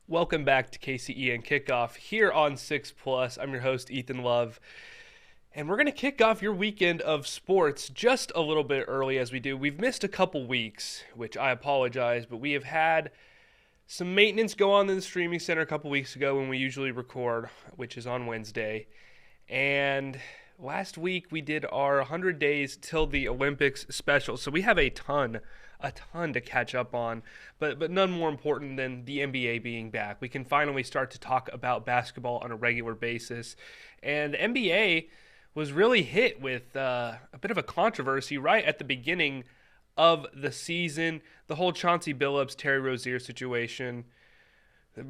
Welcome back to KCEN Kickoff here on 6 Plus. I'm your host, Ethan Love. And we're going to kick off your weekend of sports just a little bit early as we do. We've missed a couple weeks, which I apologize, but we have had some maintenance go on in the streaming center a couple weeks ago when we usually record, which is on Wednesday. And last week we did our 100 days till the Olympics special. So we have a ton to catch up on, but none more important than the NBA being back. We can finally start to talk about basketball on a regular basis. And the NBA was really hit with a bit of a controversy right at the beginning of the season. The whole Chauncey Billups, Terry Rozier situation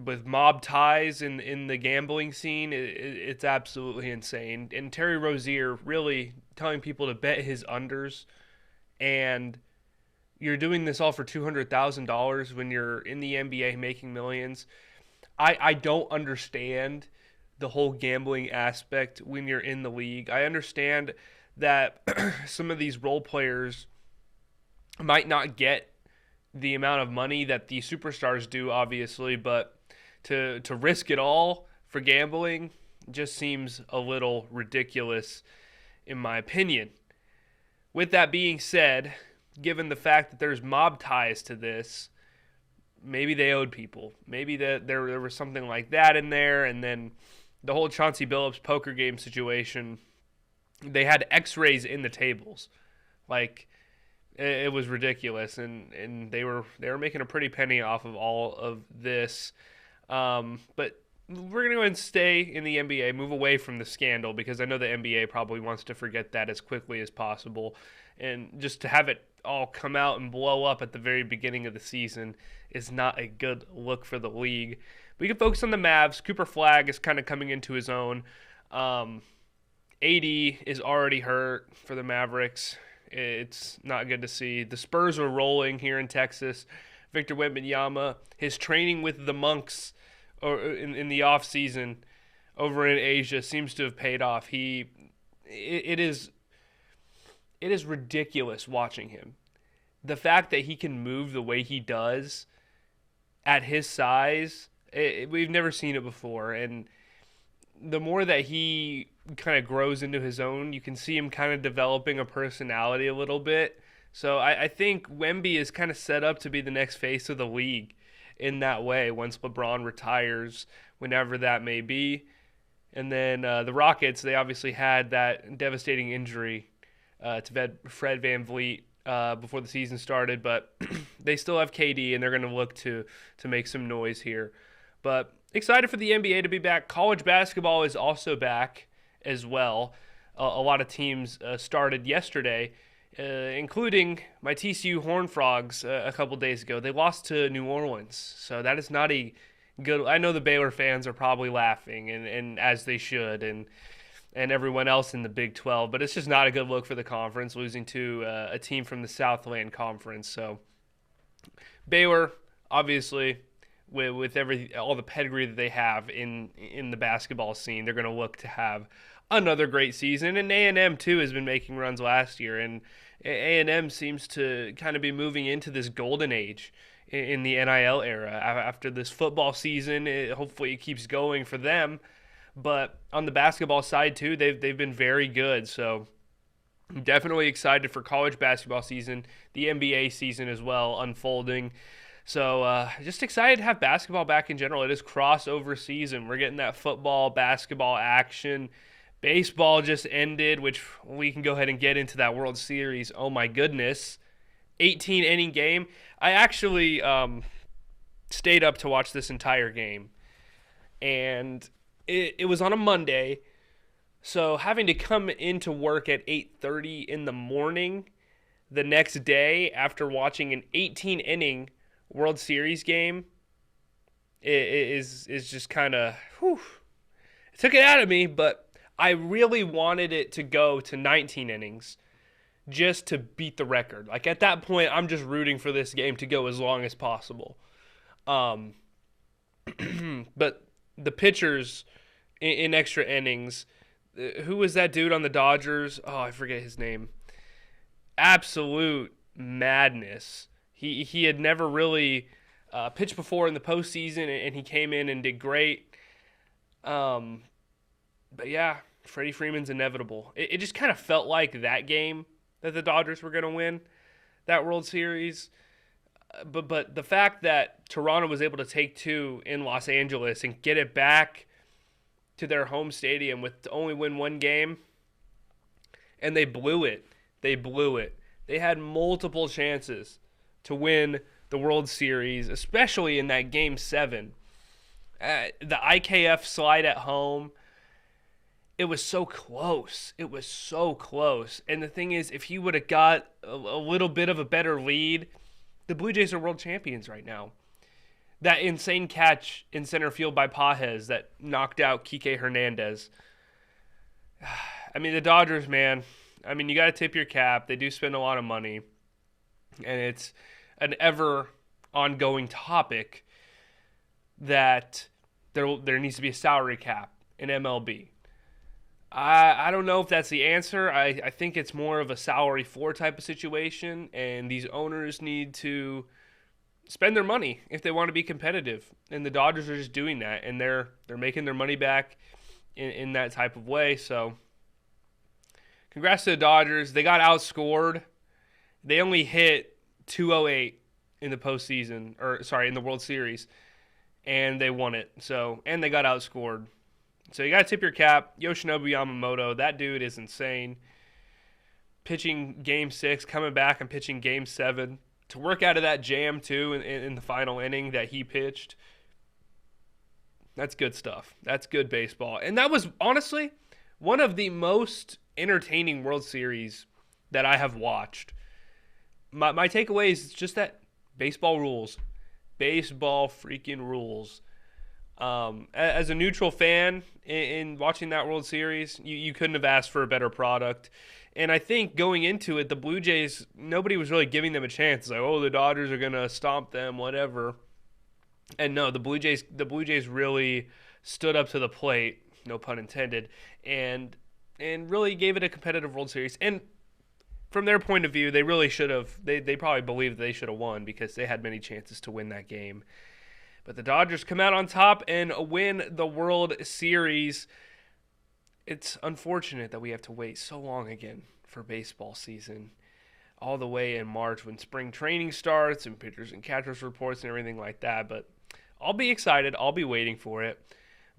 with mob ties in the gambling scene, it's absolutely insane. And Terry Rozier really telling people to bet his unders, and you're doing this all for $200,000 when you're in the NBA making millions. I don't understand the whole gambling aspect when you're in the league. I understand that some of these role players might not get the amount of money that the superstars do, obviously, but to risk it all for gambling just seems a little ridiculous in my opinion. With that being said, given the fact that there's mob ties to this, maybe they owed people. Maybe that there was something like that in there. And then the whole Chauncey Billups poker game situation, they had x-rays in the tables. Like, it was ridiculous. And they were making a pretty penny off of all of this. But we're going to go and stay in the NBA, move away from the scandal, because I know the NBA probably wants to forget that as quickly as possible. And just to have it all come out and blow up at the very beginning of the season is not a good look for the league. We can focus on the Mavs. Cooper Flagg is kind of coming into his own. AD is already hurt for the Mavericks. It's not good to see. The Spurs are rolling here in Texas. Victor Wembanyama, his training with the Monks or in the off season over in Asia seems to have paid off. It is ridiculous watching him. The fact that he can move the way he does at his size, we've never seen it before. And the more that he kind of grows into his own, you can see him kind of developing a personality a little bit. So I think Wemby is kind of set up to be the next face of the league in that way once LeBron retires, whenever that may be. And then the Rockets, they obviously had that devastating injury to Fred VanVleet before the season started, but they still have KD, and they're going to look to make some noise here. But excited for the NBA to be back. College basketball is also back as well. A lot of teams started yesterday, including my TCU Horned Frogs a couple days ago. They lost to New Orleans, so that is not a good. I know the Baylor fans are probably laughing, and as they should, and everyone else in the Big 12, but it's just not a good look for the conference, losing to a team from the Southland Conference. So Baylor, obviously, with all the pedigree that they have in the basketball scene, they're going to look to have another great season. And A&M, too, has been making runs last year, and A&M seems to kind of be moving into this golden age in the NIL era. After this football season, hopefully it keeps going for them. But on the basketball side, too, they've been very good. So I'm definitely excited for college basketball season, the NBA season as well, unfolding. So just excited to have basketball back in general. It is crossover season. We're getting that football, basketball action. Baseball just ended, which we can go ahead and get into that World Series. Oh, my goodness. 18-inning game. I actually stayed up to watch this entire game. And it was on a Monday, so having to come into work at 8:30 in the morning the next day after watching an 18-inning World Series game is just kind of, it took it out of me, but I really wanted it to go to 19 innings just to beat the record. Like, at that point, I'm just rooting for this game to go as long as possible. But the pitchers in extra innings, who was that dude on the Dodgers? Oh, I forget his name. Absolute madness. He had never really pitched before in the postseason, and he came in and did great. But yeah, Freddie Freeman's inevitable. It just kind of felt like that game that the Dodgers were going to win that World Series. But the fact that Toronto was able to take two in Los Angeles and get it back to their home stadium with to only win one game, and they blew it. They blew it. They had multiple chances to win the World Series, especially in that Game 7. The IKF slide at home, it was so close. It was so close. And the thing is, if he would have got a little bit of a better lead, the Blue Jays are world champions right now. That insane catch in center field by Pages that knocked out Kike Hernandez. I mean, the Dodgers, man. I mean, you got to tip your cap. They do spend a lot of money. And it's an ever ongoing topic that there needs to be a salary cap in MLB. I don't know if that's the answer. I think it's more of a salary floor type of situation, and these owners need to spend their money if they want to be competitive. And the Dodgers are just doing that, and they're making their money back in that type of way. So congrats to the Dodgers. They got outscored. They only hit 208 in the postseason, in the World Series, and they won it. And they got outscored. So you got to tip your cap. Yoshinobu Yamamoto, that dude is insane. Pitching Game 6, coming back and pitching Game 7. To work out of that jam, too, in the final inning that he pitched, that's good stuff. That's good baseball. And that was, honestly, one of the most entertaining World Series that I have watched. My takeaway is just that baseball rules. Baseball freaking rules. As a neutral fan in watching that World Series, you couldn't have asked for a better product. And I think going into it, the Blue Jays, nobody was really giving them a chance. It's like, oh, the Dodgers are going to stomp them, whatever. And no, the Blue Jays really stood up to the plate, no pun intended, and really gave it a competitive World Series. And from their point of view, they really should have. They probably believed they should have won because they had many chances to win that game. But the Dodgers come out on top and win the World Series. It's unfortunate that we have to wait so long again for baseball season, all the way in March when spring training starts and pitchers and catchers reports and everything like that. But I'll be excited. I'll be waiting for it.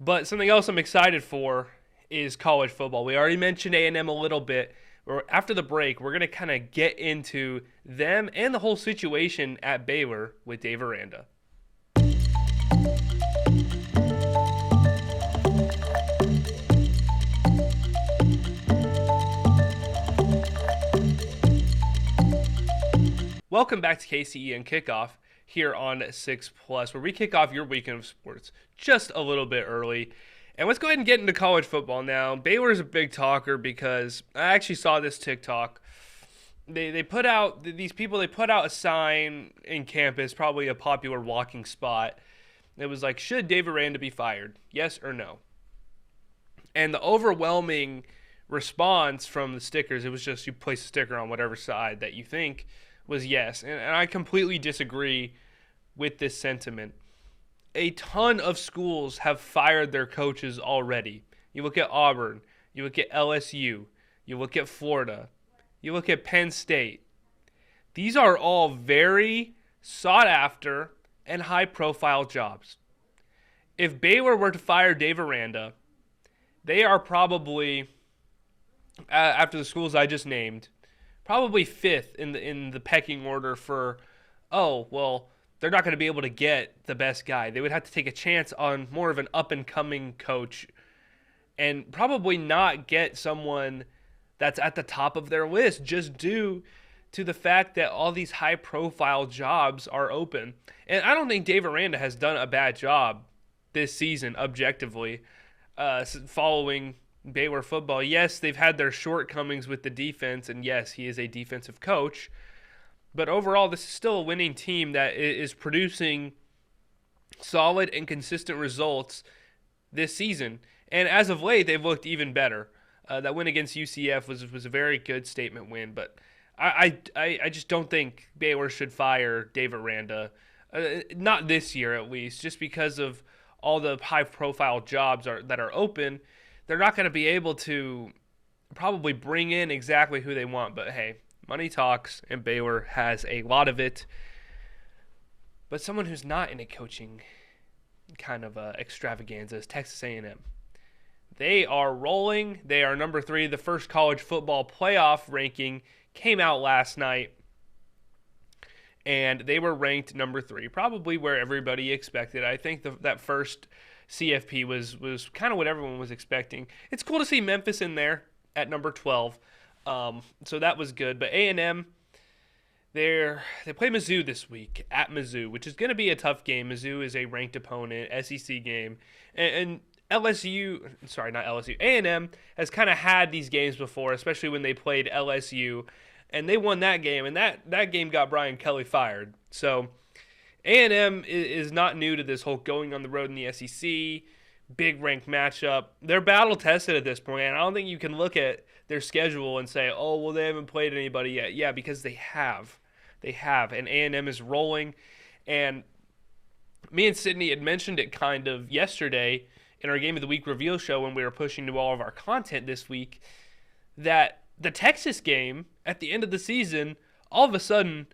But something else I'm excited for is college football. We already mentioned A&M a little bit. After the break, we're going to kind of get into them and the whole situation at Baylor with Dave Aranda. Welcome back to KCEN Kickoff here on 6 Plus, where we kick off your weekend of sports just a little bit early. And let's go ahead and get into college football now. Baylor is a big talker because I actually saw this TikTok. They put out a sign in campus, probably a popular walking spot. It was like, should Dave Aranda be fired? Yes or no? And the overwhelming response from the stickers, it was just you place a sticker on whatever side that you think, was yes. And I completely disagree with this sentiment. A ton of schools have fired their coaches already. You look at Auburn, you look at LSU, you look at Florida, you look at Penn State. These are all very sought after and high profile jobs. If Baylor were to fire Dave Aranda, they are probably, after the schools I just named, probably fifth in the pecking order for, they're not going to be able to get the best guy. They would have to take a chance on more of an up-and-coming coach and probably not get someone that's at the top of their list just due to the fact that all these high-profile jobs are open. And I don't think Dave Aranda has done a bad job this season, objectively, following Baylor football. Yes, they've had their shortcomings with the defense, and yes, he is a defensive coach. But overall, this is still a winning team that is producing solid and consistent results this season. And as of late, they've looked even better. That win against UCF was a very good statement win. But I just don't think Baylor should fire Dave Aranda. Not this year, at least, just because of all the high-profile jobs that are open. They're not going to be able to probably bring in exactly who they want. But hey, money talks, and Baylor has a lot of it. But someone who's not in a coaching kind of extravaganza is Texas A&M. They are rolling. They are number 3. The first college football playoff ranking came out last night, and they were ranked number 3, probably where everybody expected. I think that first CFP was kind of what everyone was expecting. It's cool to see Memphis in there at number 12, so that was good. But A&M, they play Mizzou this week at Mizzou, which is going to be a tough game. Mizzou is a ranked opponent, SEC game, and LSU, sorry, not LSU, A&M has kind of had these games before, especially when they played LSU, and they won that game, and that game got Brian Kelly fired. So A&M is not new to this whole going on the road in the SEC, big ranked matchup. They're battle tested at this point, and I don't think you can look at their schedule and say, oh, well, they haven't played anybody yet. Yeah, because they have. They have, and A&M is rolling. And me and Sydney had mentioned it kind of yesterday in our Game of the Week reveal show when we were pushing to all of our content this week, that the Texas game at the end of the season all of a sudden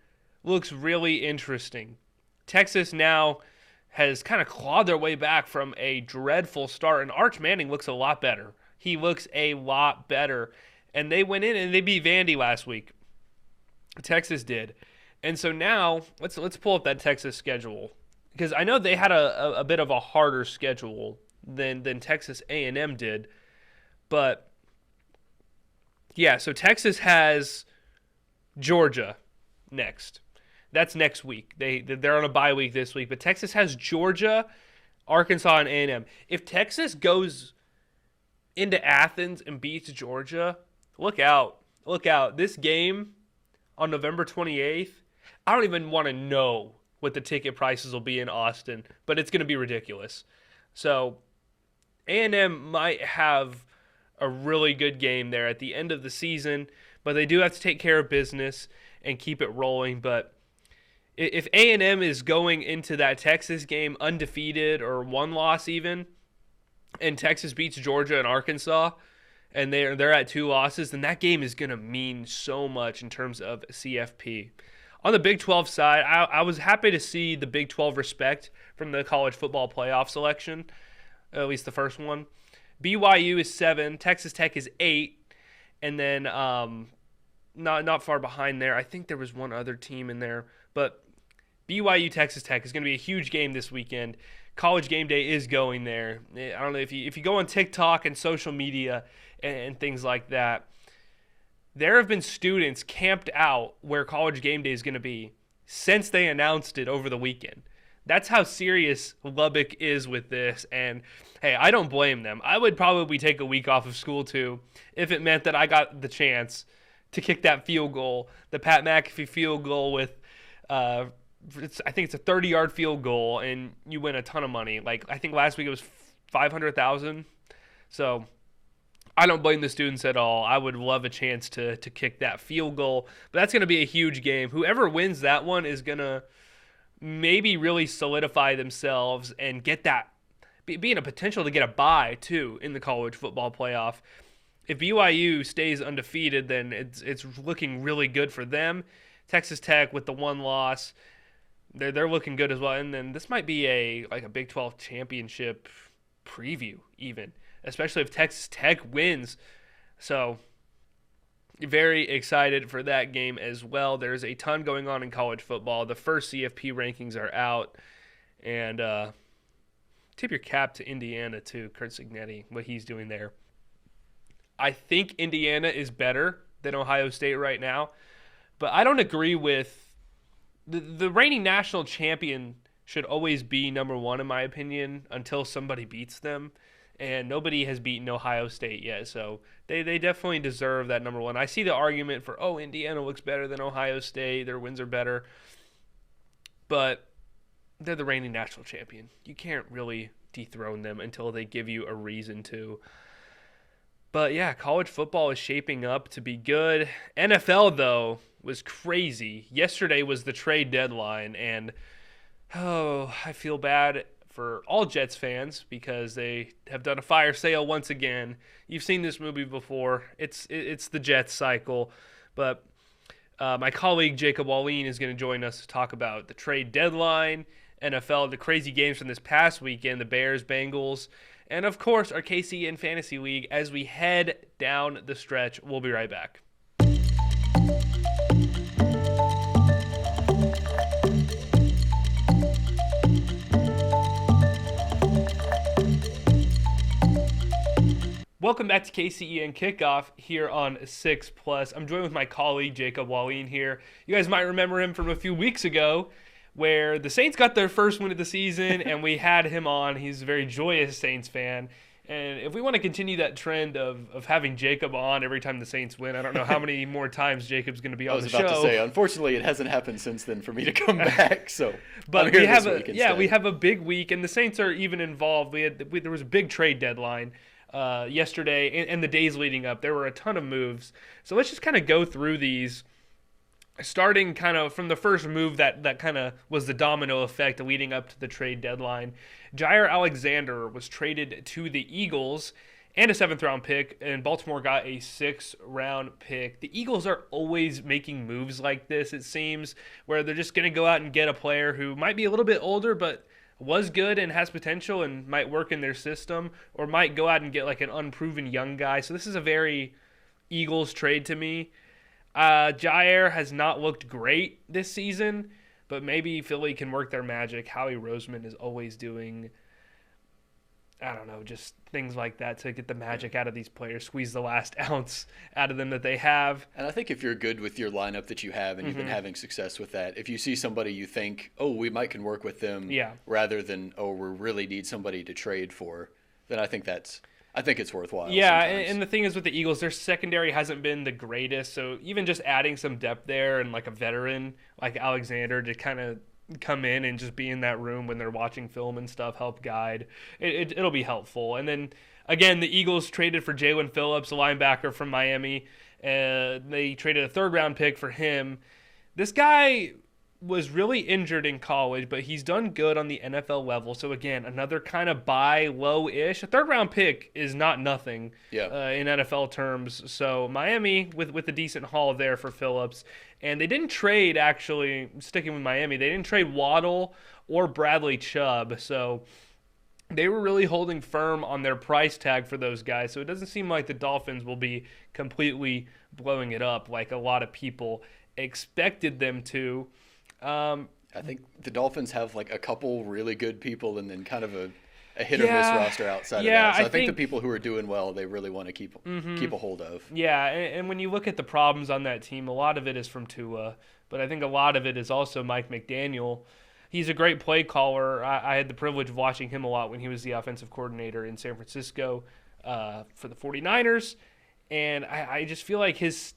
looks really interesting. Texas now has kind of clawed their way back from a dreadful start, and Arch Manning looks a lot better. He looks a lot better. And they went in and they beat Vandy last week. Texas did. And so now, let's pull up that Texas schedule, because I know they had a bit of a harder schedule than Texas A&M did. But, yeah, so Texas has Georgia next. That's next week. They're on a bye week this week. But Texas has Georgia, Arkansas, and A&M. If Texas goes into Athens and beats Georgia, look out. Look out. This game on November 28th, I don't even want to know what the ticket prices will be in Austin, but it's going to be ridiculous. So A&M might have a really good game there at the end of the season, but they do have to take care of business and keep it rolling. But if A&M is going into that Texas game undefeated or one loss even, and Texas beats Georgia and Arkansas, and they're at 2 losses, then that game is going to mean so much in terms of CFP. On the Big 12 side, I was happy to see the Big 12 respect from the college football playoff selection, at least the first one. BYU is 7, Texas Tech is 8, and then not far behind there. I think there was one other team in there, but BYU Texas Tech is going to be a huge game this weekend. College Game Day is going there. I don't know if you go on TikTok and social media and things like that, there have been students camped out where College Game Day is going to be since they announced it over the weekend. That's how serious Lubbock is with this, and hey, I don't blame them. I would probably take a week off of school too if it meant that I got the chance to kick that field goal, the Pat McAfee field goal with I think it's a 30-yard field goal, and you win a ton of money. Like, I think last week it was $500,000. So I don't blame the students at all. I would love a chance to kick that field goal. But that's going to be a huge game. Whoever wins that one is going to maybe really solidify themselves and get that, be in a potential to get a bye, too, in the college football playoff. If BYU stays undefeated, then it's looking really good for them. Texas Tech with the one loss, they're looking good as well. And then this might be a Big 12 championship preview even, especially if Texas Tech wins. So very excited for that game as well. There's a ton going on in college football. The first CFP rankings are out. And tip your cap to Indiana too, Kurt Signetti, what he's doing there. I think Indiana is better than Ohio State right now, but I don't agree with the reigning national champion should always be number 1 in my opinion until somebody beats them, and nobody has beaten Ohio State yet, so they definitely deserve that number 1. I see the argument for, Indiana looks better than Ohio State, their wins are better, but they're the reigning national champion. You can't really dethrone them until they give you a reason to. But yeah, college football is shaping up to be good. NFL, though, was crazy. Yesterday was the trade deadline, and I feel bad for all Jets fans because they have done a fire sale once again. You've seen this movie before. It's the Jets cycle, but my colleague Jacob Wallin is going to join us to talk about the trade deadline, NFL, the crazy games from this past weekend, the Bears, Bengals, and of course our KCEN Fantasy League as we head down the stretch. We'll be right back. Welcome back to KCEN Kickoff here on 6 Plus. I'm joined with my colleague Jacob Wallin here. You guys might remember him from a few weeks ago where the Saints got their first win of the season and we had him on. He's a very joyous Saints fan. And if we want to continue that trend of having Jacob on every time the Saints win, I don't know how many more times Jacob's going to be on the show. I was about to say, unfortunately, it hasn't happened since then for me to come back. So, but we have a big week, and the Saints are even involved. There was a big trade deadline yesterday and the days leading up. There were a ton of moves. So let's just kind of go through these, starting kind of from the first move that kind of was the domino effect leading up to the trade deadline. Jair Alexander was traded to the Eagles and a 7th-round pick, and Baltimore got a 6th-round pick. The Eagles are always making moves like this, it seems, where they're just going to go out and get a player who might be a little bit older, but was good and has potential and might work in their system, or might go out and get like an unproven young guy. So this is a very Eagles trade to me. Jair has not looked great this season, but maybe Philly can work their magic. Howie Roseman is always doing, I don't know, just things like that to get the magic out of these players, squeeze the last ounce out of them that they have. And I think if you're good with your lineup that you have and you've been having success with that, if you see somebody you think, we can work with them, rather than, we really need somebody to trade for, then I think it's worthwhile. Yeah, and the thing is with the Eagles, their secondary hasn't been the greatest, so even just adding some depth there and like a veteran like Alexander to kind of come in and just be in that room when they're watching film and stuff, help guide, it'll be helpful. And then, again, the Eagles traded for Jalen Phillips, a linebacker from Miami. They traded a 3rd-round pick for him. This guy was really injured in college, but he's done good on the NFL level. So, again, another kind of buy low-ish. A 3rd-round pick is not nothing in NFL terms. So, Miami with a decent haul there for Phillips. And they didn't trade, actually, sticking with Miami, they didn't trade Waddle or Bradley Chubb. So, they were really holding firm on their price tag for those guys. So, it doesn't seem like the Dolphins will be completely blowing it up like a lot of people expected them to. I think the Dolphins have like a couple really good people and then kind of a hit or miss roster outside of that. So I think the people who are doing well, they really want to keep a hold of. Yeah, and when you look at the problems on that team, a lot of it is from Tua, but I think a lot of it is also Mike McDaniel. He's a great play caller. I had the privilege of watching him a lot when he was the offensive coordinator in San Francisco for the 49ers. And I just feel like his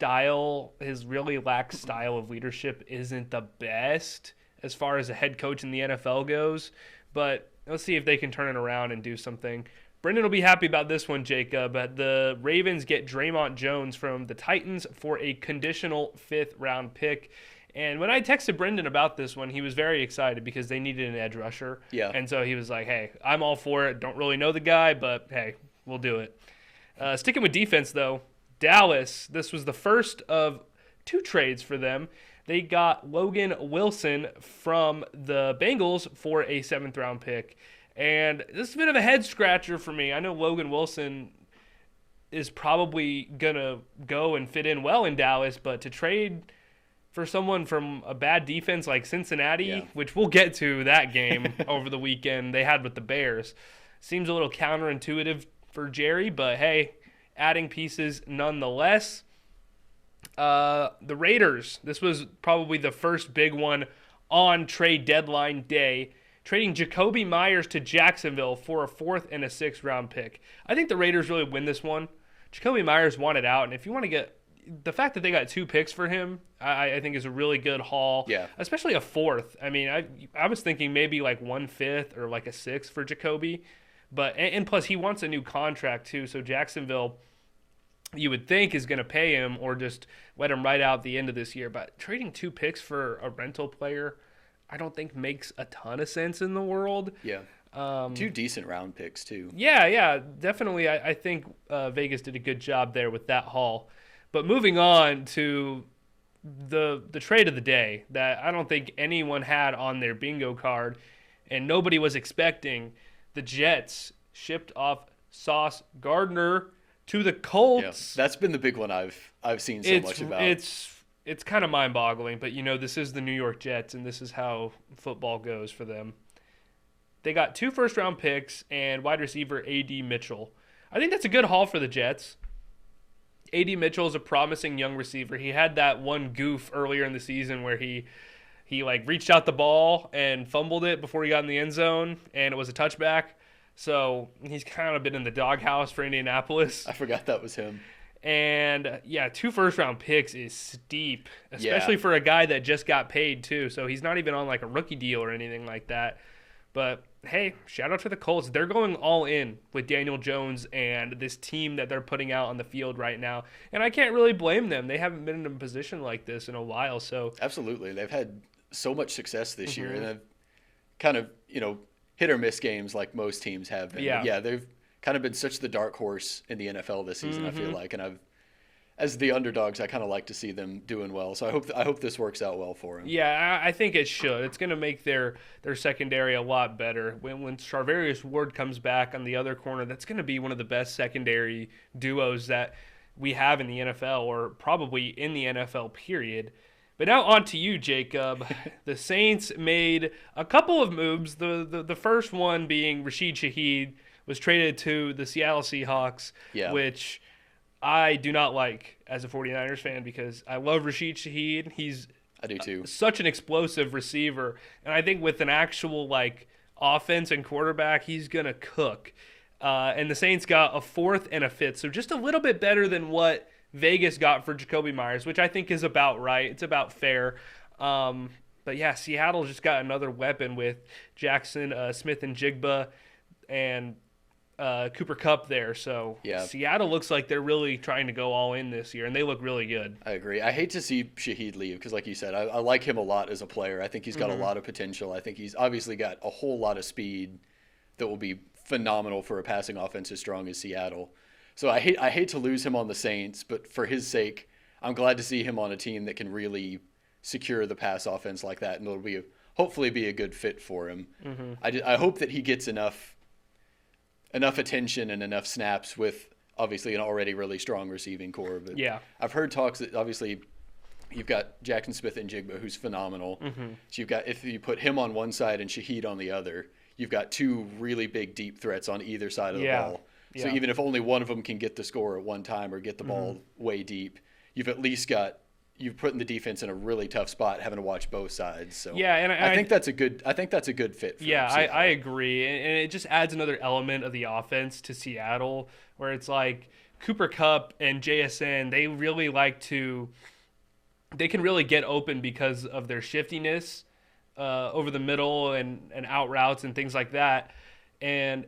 really lax style of leadership isn't the best as far as a head coach in the NFL goes. But let's see if they can turn it around and do something. Brendan will be happy about this one, Jacob. The Ravens get Draymond Jones from the Titans for a conditional 5th-round pick. And when I texted Brendan about this one, he was very excited because they needed an edge rusher. Yeah. And so he was like, hey, I'm all for it. Don't really know the guy, but hey, we'll do it. Sticking with defense, though, Dallas, this was the first of 2 trades for them. They got Logan Wilson from the Bengals for a 7th-round pick. And this is a bit of a head-scratcher for me. I know Logan Wilson is probably going to go and fit in well in Dallas, but to trade for someone from a bad defense like Cincinnati, which we'll get to that game over the weekend they had with the Bears, seems a little counterintuitive for Jerry, but hey, adding pieces nonetheless. The Raiders, this was probably the first big one on trade deadline day, trading Jacoby Myers to Jacksonville for a 4th and a 6th-round pick. I think the Raiders really win this one. Jacoby Myers wanted out, and if you want to get the fact that they got 2 picks for him, I think is a really good haul. Yeah. Especially a 4th. I mean, I was thinking maybe like 1/5 or like a 6th for Jacoby. But and plus he wants a new contract too, so Jacksonville you would think is going to pay him or just let him ride out the end of this year. But trading 2 picks for a rental player, I don't think makes a ton of sense in the world. Yeah. 2 decent round picks, too. Yeah, definitely. I think Vegas did a good job there with that haul. But moving on to the trade of the day that I don't think anyone had on their bingo card and nobody was expecting. The Jets shipped off Sauce Gardner to the Colts. Yeah, that's been the big one I've seen so much about. It's kind of mind-boggling, but this is the New York Jets, and this is how football goes for them. They got 2 first-round picks and wide receiver A.D. Mitchell. I think that's a good haul for the Jets. A.D. Mitchell is a promising young receiver. He had that one goof earlier in the season where he reached out the ball and fumbled it before he got in the end zone, and it was a touchback. So he's kind of been in the doghouse for Indianapolis. I forgot that was him. And, 2 first-round picks is steep, especially for a guy that just got paid, too. So he's not even on, a rookie deal or anything like that. But, hey, shout out to the Colts. They're going all in with Daniel Jones and this team that they're putting out on the field right now. And I can't really blame them. They haven't been in a position like this in a while. So absolutely. They've had so much success this year. And they've kind of, hit or miss games like most teams have been. Yeah, they've kind of been such the dark horse in the NFL this season, I feel like. And as the underdogs, I kind of like to see them doing well. So I hope this works out well for them. Yeah, I think it should. It's going to make their secondary a lot better. When Charvarius Ward comes back on the other corner, that's going to be one of the best secondary duos that we have in the NFL, or probably in the NFL, period. But now on to you, Jacob. The Saints made a couple of moves. The first one being Rashid Shaheed was traded to the Seattle Seahawks, which I do not like as a 49ers fan because I love Rashid Shaheed. I do too. Such an explosive receiver. And I think with an actual offense and quarterback, he's going to cook. And the Saints got a 4th and a 5th, so just a little bit better than what Vegas got for Jacoby Myers, which I think is about right. It's about fair. But yeah, Seattle just got another weapon with Jackson, Smith and Jigba, and Cooper Kupp there. So Seattle looks like they're really trying to go all in this year, and they look really good. I agree. I hate to see Shaheed leave because, like you said, I like him a lot as a player. I think he's got a lot of potential. I think he's obviously got a whole lot of speed that will be phenomenal for a passing offense as strong as Seattle. So I hate to lose him on the Saints, but for his sake, I'm glad to see him on a team that can really secure the pass offense like that, and it'll hopefully be a good fit for him. I hope that he gets enough attention and enough snaps with obviously an already really strong receiving core. But I've heard talks that obviously you've got Jackson Smith and Jigba, who's phenomenal. So you've got, if you put him on one side and Shaheed on the other, you've got 2 really big deep threats on either side of the ball. So even if only one of them can get the score at one time or get the ball way deep, you've at least you've put in the defense in a really tough spot having to watch both sides. So and I think that's a good fit for I agree. And it just adds another element of the offense to Seattle where it's like Cooper Kupp and JSN, they can really get open because of their shiftiness over the middle and out routes and things like that. And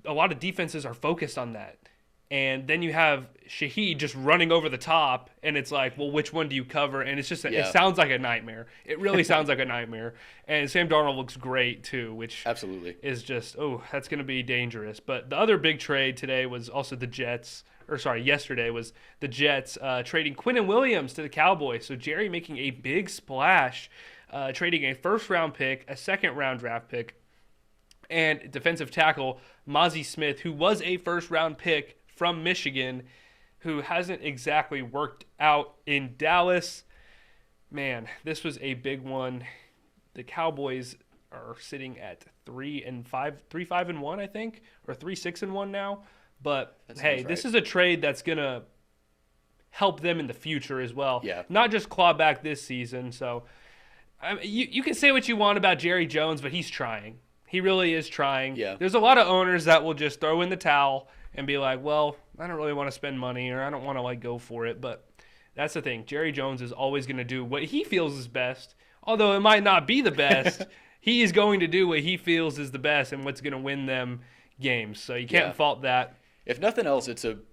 a lot of defenses are focused on that. And then you have Shaheed just running over the top, and it's like, well, which one do you cover? And it's just, it sounds like a nightmare. It really sounds like a nightmare. And Sam Darnold looks great, too, which absolutely is just, that's going to be dangerous. But the other big trade today was also yesterday was the Jets trading Quinnen Williams to the Cowboys. So Jerry making a big splash, trading a first-round pick, a second-round draft pick, and defensive tackle Mozzie Smith, who was a first-round pick from Michigan, who hasn't exactly worked out in Dallas. Man, this was a big one. The Cowboys are sitting at 3-5-1, I think, or 3-6-1 now. But hey, this is a trade that's gonna help them in the future as well. Not just claw back this season. So you can say what you want about Jerry Jones, but he's trying. He really is trying. There's a lot of owners that will just throw in the towel and be like, well, I don't really want to spend money, or I don't want to go for it. But that's the thing. Jerry Jones is always going to do what he feels is best. Although it might not be the best, he is going to do what he feels is the best and what's going to win them games. So you can't fault that. if nothing else,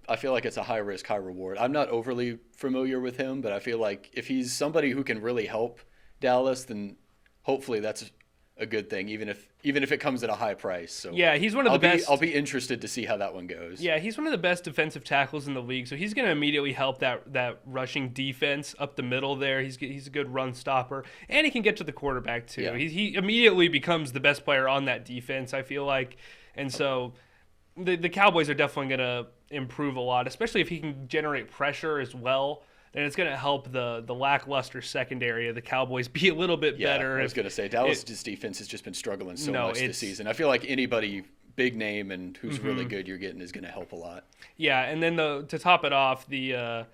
I feel like it's a high risk, high reward. I'm not overly familiar with him, but I feel like if he's somebody who can really help Dallas, then hopefully that's a good thing, even if it comes at a high price. So yeah, he's one of the best. I'll be interested to see how that one goes. Yeah, he's one of the best defensive tackles in the league, so he's going to immediately help that rushing defense up the middle there. He's a good run stopper, and he can get to the quarterback too. Yeah. He immediately becomes the best player on that defense, I feel like, and so the Cowboys are definitely going to improve a lot, especially if he can generate pressure as well. And it's going to help the lackluster secondary of the Cowboys be a little bit better. I was going to say, Dallas' defense has just been struggling so much this season. I feel like anybody big name and who's really good you're getting is going to help a lot. Yeah, and then to top it off, the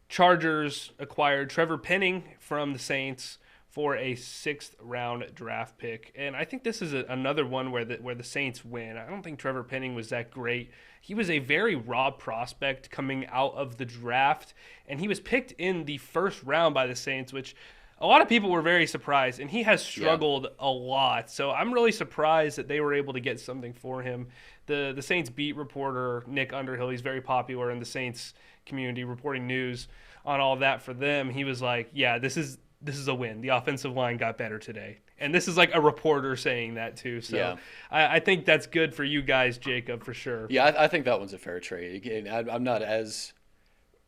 Chargers acquired Trevor Penning from the Saints for a 6th-round draft pick. And I think this is another one where the Saints win. I don't think Trevor Penning was that great. He was a very raw prospect coming out of the draft, and he was picked in the 1st round by the Saints, which a lot of people were very surprised, and he has struggled a lot. So I'm really surprised that they were able to get something for him. The Saints beat reporter Nick Underhill, he's very popular in the Saints community reporting news on all of that for them. He was like, yeah, this is a win. The offensive line got better today. And this is like a reporter saying that too. So I think that's good for you guys, Jacob, for sure. Yeah, I think that one's a fair trade. Again, I'm not as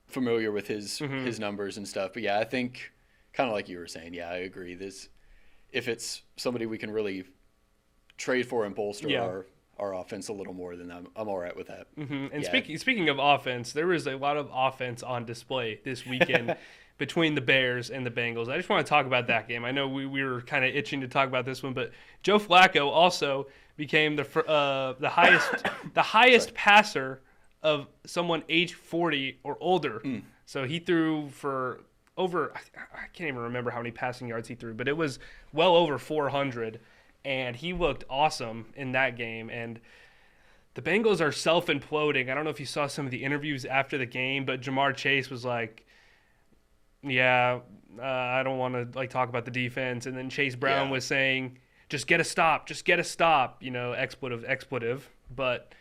familiar with his numbers and stuff. But yeah, I think kind of like you were saying, yeah, I agree. If it's somebody we can really trade for and bolster our offense a little more, then I'm all right with that. And speaking of offense, there was a lot of offense on display this weekend. Between the Bears and the Bengals. I just want to talk about that game. I know we were kind of itching to talk about this one, but Joe Flacco also became the highest passer of someone age 40 or older. So he threw for over, I can't even remember how many passing yards he threw, but it was well over 400, and he looked awesome in that game. And the Bengals are self-imploding. I don't know if you saw some of the interviews after the game, but Jamar Chase was like, yeah, I don't want to talk about the defense. And then Chase Brown was saying, just get a stop, expletive. But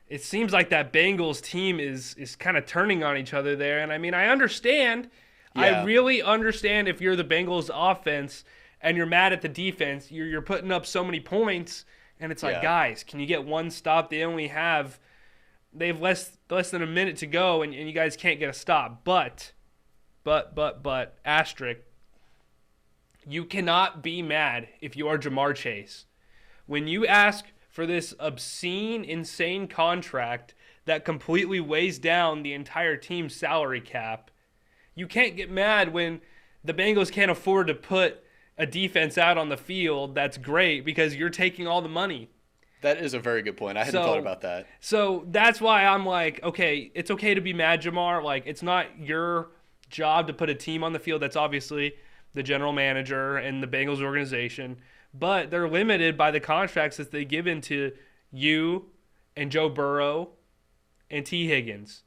it seems like that Bengals team is kind of turning on each other there. And I mean, I understand. Yeah. I really understand if you're the Bengals offense and you're mad at the defense, you're putting up so many points. And it's like, guys, can you get one stop? They have less than a minute to go, and you guys can't get a stop. But asterisk, you cannot be mad if you are Jamar Chase. When you ask for this obscene, insane contract that completely weighs down the entire team's salary cap, you can't get mad when the Bengals can't afford to put a defense out on the field that's great because you're taking all the money. That is a very good point. I hadn't thought about that. So that's why I'm like, okay, it's okay to be mad, Jamar. Like, it's not your job to put a team on the field. That's obviously the general manager and the Bengals organization, but they're limited by the contracts that they give into you and Joe Burrow and T. Higgins.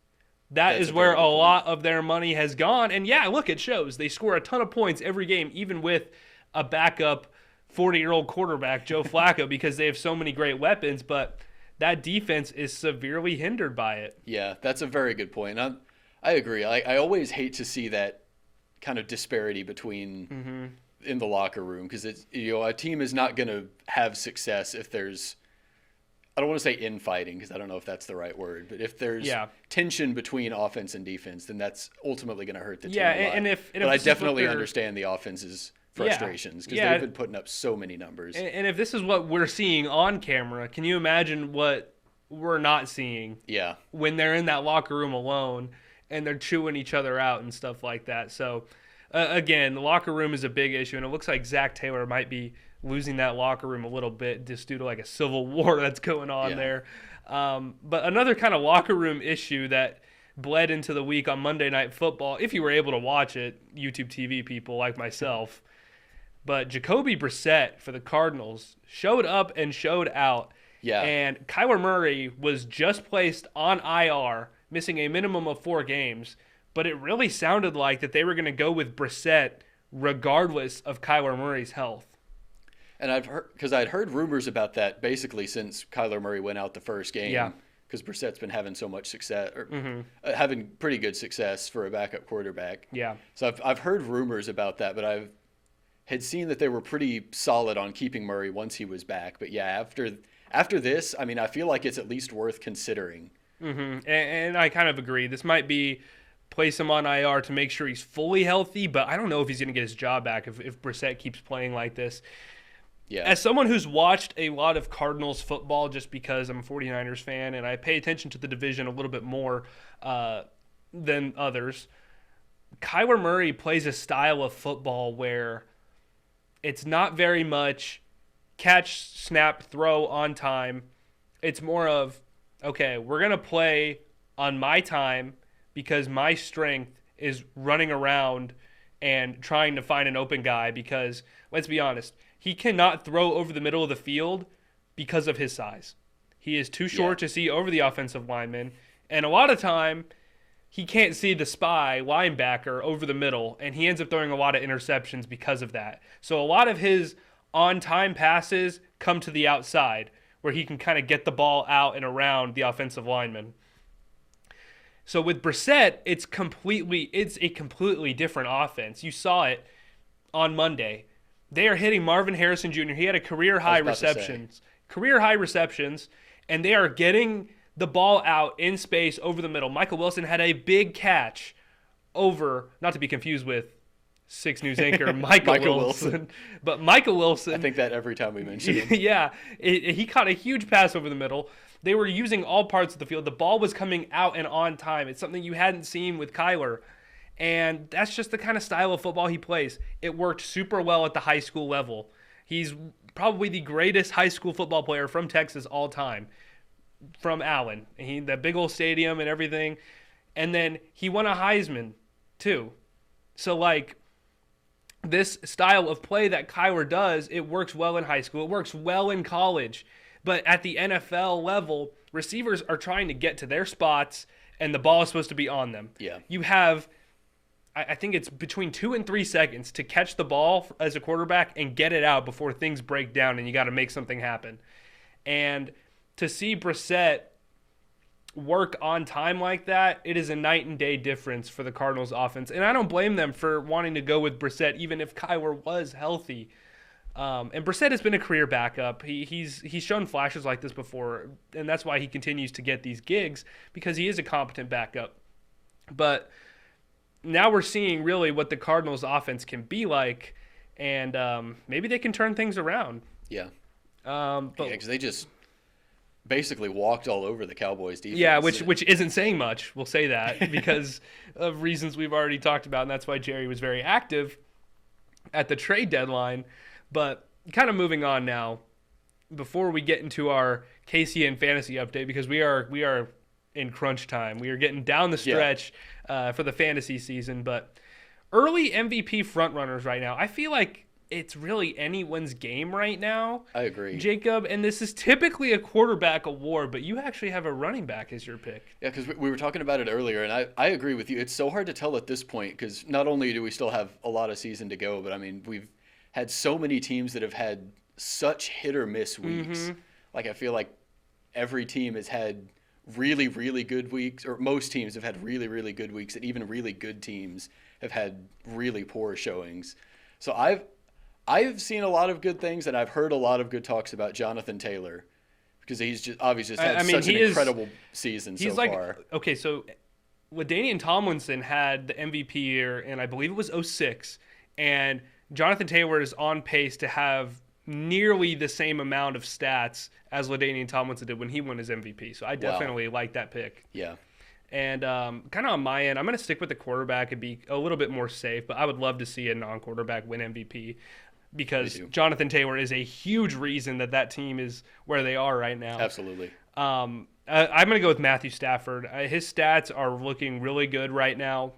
That's is where a lot of their money has gone. And yeah, look, it shows. They score a ton of points every game, even with a backup 40-year-old quarterback, Joe Flacco, because they have so many great weapons, but that defense is severely hindered by it. Yeah, that's a very good point. I agree. I always hate to see that kind of disparity between in the locker room, because it's, a team is not going to have success if there's, I don't want to say infighting because I don't know if that's the right word, but if there's tension between offense and defense, then that's ultimately going to hurt the team a lot. But I definitely understand the offense's frustrations because they've been putting up so many numbers. And if this is what we're seeing on camera, can you imagine what we're not seeing when they're in that locker room alone and they're chewing each other out and stuff like that? So, again, the locker room is a big issue, and it looks like Zach Taylor might be losing that locker room a little bit just due to like a civil war that's going on there. But another kind of locker room issue that bled into the week on Monday Night Football, if you were able to watch it, YouTube TV people like myself, but Jacoby Brissett for the Cardinals showed up and showed out. Yeah. And Kyler Murray was just placed on IR, missing a minimum of 4 games, but it really sounded like that they were going to go with Brissett regardless of Kyler Murray's health. And I'd heard rumors about that basically since Kyler Murray went out the first game. Yeah. because Brissett's been having so much success, or having pretty good success for a backup quarterback. Yeah. So I've heard rumors about that, but I've had seen that they were pretty solid on keeping Murray once he was back. But yeah, after this, I mean, I feel like it's at least worth considering. And I kind of agree. This might be place him on IR to make sure he's fully healthy, but I don't know if he's going to get his job back if Brissett keeps playing like this. Yeah. As someone who's watched a lot of Cardinals football just because I'm a 49ers fan and I pay attention to the division a little bit more than others, Kyler Murray plays a style of football where it's not very much catch, snap, throw on time. It's more of, okay, we're going to play on my time because my strength is running around and trying to find an open guy because, let's be honest, he cannot throw over the middle of the field because of his size. He is too short to see over the offensive lineman, and a lot of time he can't see the spy linebacker over the middle, and he ends up throwing a lot of interceptions because of that. So a lot of his on-time passes come to the outside where he can kind of get the ball out and around the offensive lineman. So with Brissett, it's a completely different offense. You saw it on Monday. They are hitting Marvin Harrison Jr. He had a career-high receptions, and they are getting the ball out in space over the middle. Michael Wilson had a big catch over, not to be confused with 6 News anchor Michael Wilson. But Michael Wilson. I think that every time we mention him. Yeah, he caught a huge pass over the middle. They were using all parts of the field. The ball was coming out and on time. It's something you hadn't seen with Kyler. And that's just the kind of style of football he plays. It worked super well at the high school level. He's probably the greatest high school football player from Texas all time, from Allen. That big old stadium and everything. And then he won a Heisman, too. So, like, this style of play that Kyler does, it works well in high school. It works well in college. But at the NFL level, receivers are trying to get to their spots, and the ball is supposed to be on them. Yeah. You have, I think it's between 2 and 3 seconds to catch the ball as a quarterback and get it out before things break down and you got to make something happen. And to see Brissett work on time like that, it is a night and day difference for the Cardinals offense. And I don't blame them for wanting to go with Brissett, even if Kyler was healthy. And Brissett has been a career backup. He's shown flashes like this before, and that's why he continues to get these gigs, because he is a competent backup. But now we're seeing really what the Cardinals offense can be like, and maybe they can turn things around. Yeah. Because they just basically walked all over the Cowboys defense. Yeah, which isn't saying much. We'll say that because of reasons we've already talked about, and that's why Jerry was very active at the trade deadline. But kind of moving on now, before we get into our KCEN fantasy update, because we are in crunch time. We are getting down the stretch for the fantasy season. But early MVP frontrunners right now, I feel like it's really anyone's game right now. I agree, Jacob. And this is typically a quarterback award, but you actually have a running back as your pick. Yeah, because we were talking about it earlier, and I agree with you. It's so hard to tell at this point because not only do we still have a lot of season to go, but I mean we've had so many teams that have had such hit or miss weeks. Mm-hmm. Like I feel like every team has had really, really good weeks, or most teams have had really, really good weeks, and even really good teams have had really poor showings. So I've seen a lot of good things, and I've heard a lot of good talks about Jonathan Taylor because he's just obviously had such an incredible season so far. Okay, so LaDainian Tomlinson had the MVP year, and I believe it was 2006, and Jonathan Taylor is on pace to have nearly the same amount of stats as LaDainian Tomlinson did when he won his MVP. So I definitely like that pick. Yeah. And kind of on my end, I'm going to stick with the quarterback and be a little bit more safe, but I would love to see a non-quarterback win MVP because Jonathan Taylor is a huge reason that team is where they are right now. Absolutely. I'm going to go with Matthew Stafford. His stats are looking really good right now.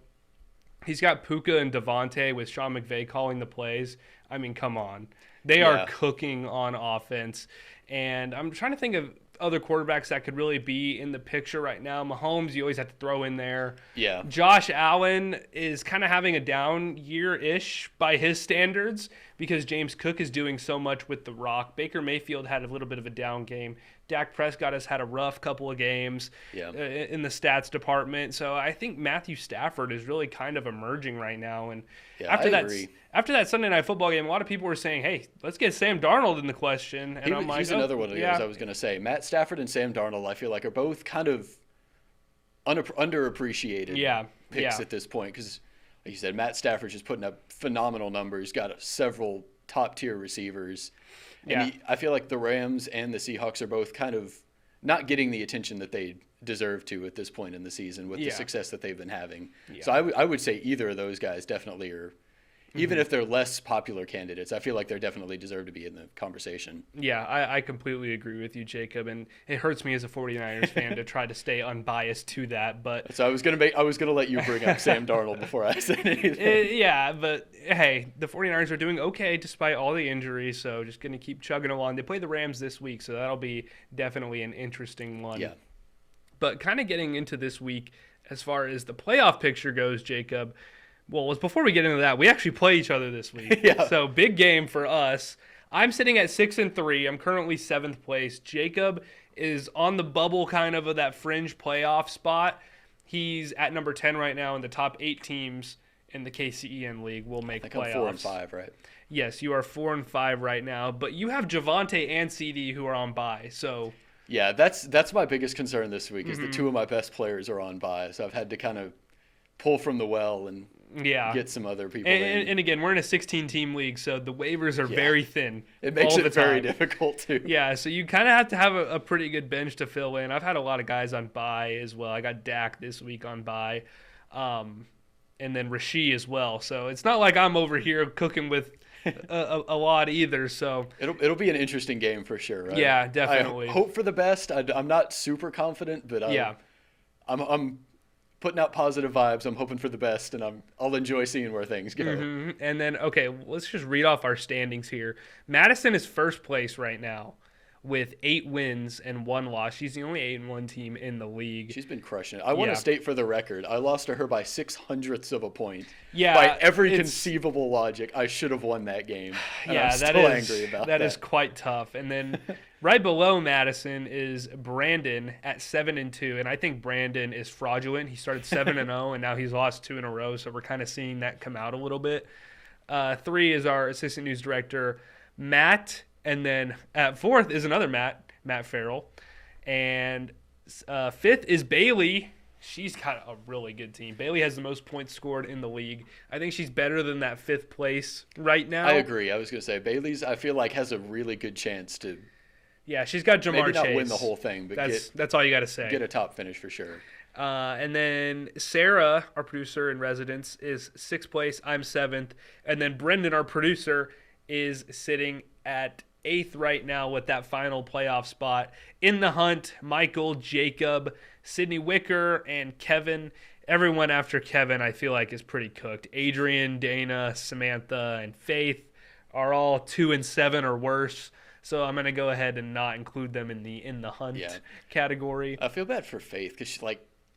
He's got Puka and Devontae with Sean McVay calling the plays. I mean, come on. They are cooking on offense. And I'm trying to think of other quarterbacks that could really be in the picture right now. Mahomes, you always have to throw in there. Yeah. Josh Allen is kind of having a down year-ish by his standards because James Cook is doing so much with the rock. Baker Mayfield had a little bit of a down game. Dak Prescott has had a rough couple of games in the stats department. So I think Matthew Stafford is really kind of emerging right now. And after that Sunday Night Football game, a lot of people were saying, hey, let's get Sam Darnold in the question. And he's another one of those I was going to say. Matt Stafford and Sam Darnold, I feel like, are both kind of underappreciated picks at this point because, like you said, Matt Stafford's just putting up phenomenal numbers, got several top-tier receivers. And I feel like the Rams and the Seahawks are both kind of not getting the attention that they deserve to at this point in the season with the success that they've been having. Yeah. So I would say either of those guys definitely are, even if they're less popular candidates, I feel like they definitely deserve to be in the conversation. Yeah, I completely agree with you, Jacob, and it hurts me as a 49ers fan to try to stay unbiased to that. But so I was gonna let you bring up Sam Darnold before I said anything. But hey, the 49ers are doing okay despite all the injuries, so just gonna keep chugging along. They play the Rams this week, so that'll be definitely an interesting one. Yeah. But kind of getting into this week, as far as the playoff picture goes, Jacob. Well, before we get into that, we actually play each other this week. So big game for us. I'm sitting at 6-3. I'm currently 7th place. Jacob is on the bubble kind of that fringe playoff spot. He's at number 10 right now, and the top 8 teams in the KCEN League will make playoffs. I'm 4-5, right? Yes, you are 4-5 right now, but you have Javonte and CD who are on bye. So yeah, that's my biggest concern this week is the two of my best players are on bye. So I've had to kind of pull from the well and get some other people in. And again, we're in a 16-team league, so the waivers are very thin. It makes it very difficult, too. Yeah, so you kind of have to have a pretty good bench to fill in. I've had a lot of guys on bye as well. I got Dak this week on bye, and then Rasheed as well. So it's not like I'm over here cooking with a lot either. So it'll be an interesting game for sure, right? Yeah, definitely. I hope for the best. I'm not super confident, but I'm putting out positive vibes. I'm hoping for the best, and I'll enjoy seeing where things go. Mm-hmm. And then, okay, let's just read off our standings here. Madison is first place right now with 8 wins and 1 loss. She's the only 8-1 team in the league. She's been crushing it. I want to state for the record, I lost to her by 0.06 of a point. Yeah, by every conceivable logic, I should have won that game. And I'm still angry about that. That is quite tough. And then right below Madison is Brandon at 7-2, and I think Brandon is fraudulent. He started 7-0, and now he's lost 2 in a row. So we're kind of seeing that come out a little bit. 3 is our assistant news director, Matt. And then at 4th is another Matt Farrell. And 5th is Bailey. She's got a really good team. Bailey has the most points scored in the league. I think she's better than that 5th place right now. I agree. I was going to say, Bailey's, I feel like, has a really good chance to she's got Jamar maybe not Chase. Win the whole thing, but that's all you got to say. Get a top finish for sure. And then Sarah, our producer in residence, is 6th place. I'm 7th. And then Brendan, our producer, is sitting at 8th right now with that final playoff spot. In the hunt, Michael, Jacob, Sydney Wicker, and Kevin. Everyone after Kevin, I feel like, is pretty cooked. Adrian, Dana, Samantha, and Faith are all 2-7 or worse. So I'm gonna go ahead and not include them in the hunt category. I feel bad for Faith because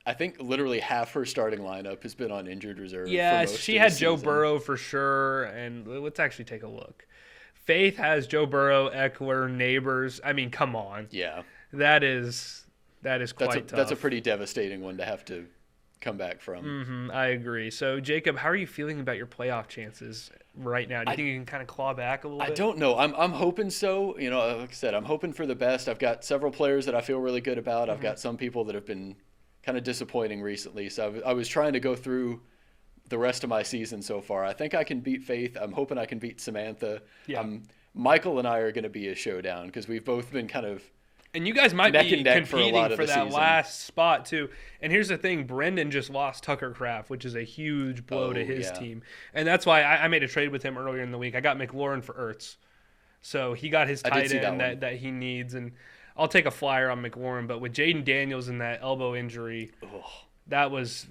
I think literally half her starting lineup has been on injured reserve. Yeah, for most she of had the Joe season. Burrow for sure, and let's actually take a look. Faith has Joe Burrow, Eckler, Neighbors. I mean, come on. Yeah. That is quite tough. That's a pretty devastating one to have to come back from. Mm-hmm, I agree. So, Jacob, how are you feeling about your playoff chances right now? Do you think you can kind of claw back a little bit? I don't know. I'm hoping so. You know, like I said, I'm hoping for the best. I've got several players that I feel really good about. I've got some people that have been kind of disappointing recently. So I was trying to go through the rest of my season so far. I think I can beat Faith. I'm hoping I can beat Samantha. Yeah. Michael and I are going to be a showdown because we've both been kind of and you guys might be competing for that season. last spot too. And here's the thing, Brendan just lost Tucker Kraft, which is a huge blow to his team. And that's why I made a trade with him earlier in the week. I got McLaurin for Ertz. So he got his tight end that he needs. And I'll take a flyer on McLaurin. But with Jaden Daniels and that elbow injury, that was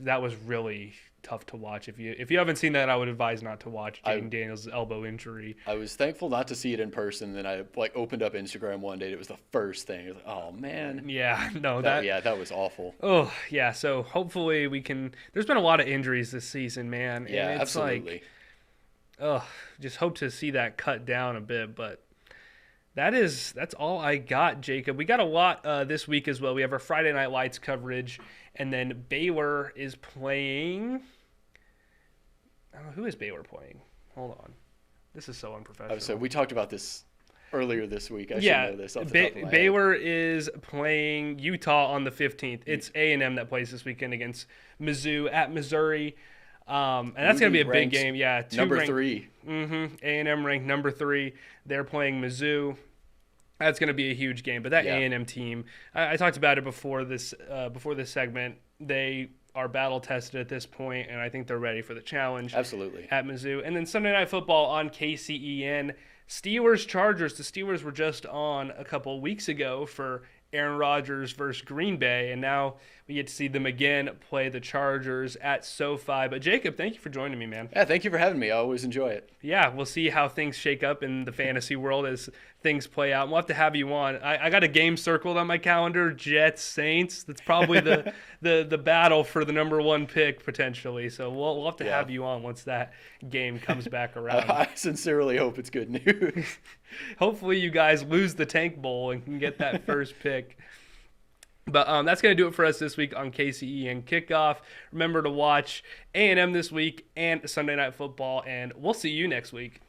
really tough to watch. If you haven't seen that, I would advise not to watch Jaden Daniels' elbow injury. I was thankful not to see it in person. Then I opened up Instagram one day and it was the first thing. I was like, oh man. Yeah, no, that was awful. Oh yeah. So hopefully we can. There's been a lot of injuries this season, man. And yeah, it's absolutely. Just hope to see that cut down a bit, but. That's all I got, Jacob. We got a lot this week as well. We have our Friday Night Lights coverage, and then Baylor is playing. Who is Baylor playing? Hold on. This is so unprofessional. So we talked about this earlier this week. I should know this off the top of my Baylor head. is playing Utah on the 15th. It's A&M that plays this weekend against Mizzou at Missouri. And that's going to be a big game. Yeah, number 3. A&M ranked number 3. They're playing Mizzou. That's going to be a huge game. But that A&M team, I talked about it before this segment. They are battle tested at this point, and I think they're ready for the challenge. Absolutely. At Mizzou. And then Sunday Night Football on KCEN. Steelers-Chargers. The Steelers were just on a couple of weeks ago for Aaron Rodgers versus Green Bay, and now we get to see them again play the Chargers at SoFi. But Jacob, thank you for joining me, man. Yeah, thank you for having me. I always enjoy it. Yeah, we'll see how things shake up in the fantasy world as things play out. We'll have to have you on. I got a game circled on my calendar, Jets, Saints. That's probably the battle for the number 1 pick potentially. So we'll have to have you on once that game comes back around. I sincerely hope it's good news. Hopefully you guys lose the Tank Bowl and can get that first pick. But that's going to do it for us this week on KCEN Kickoff. Remember to watch A&M this week and Sunday Night Football, and we'll see you next week.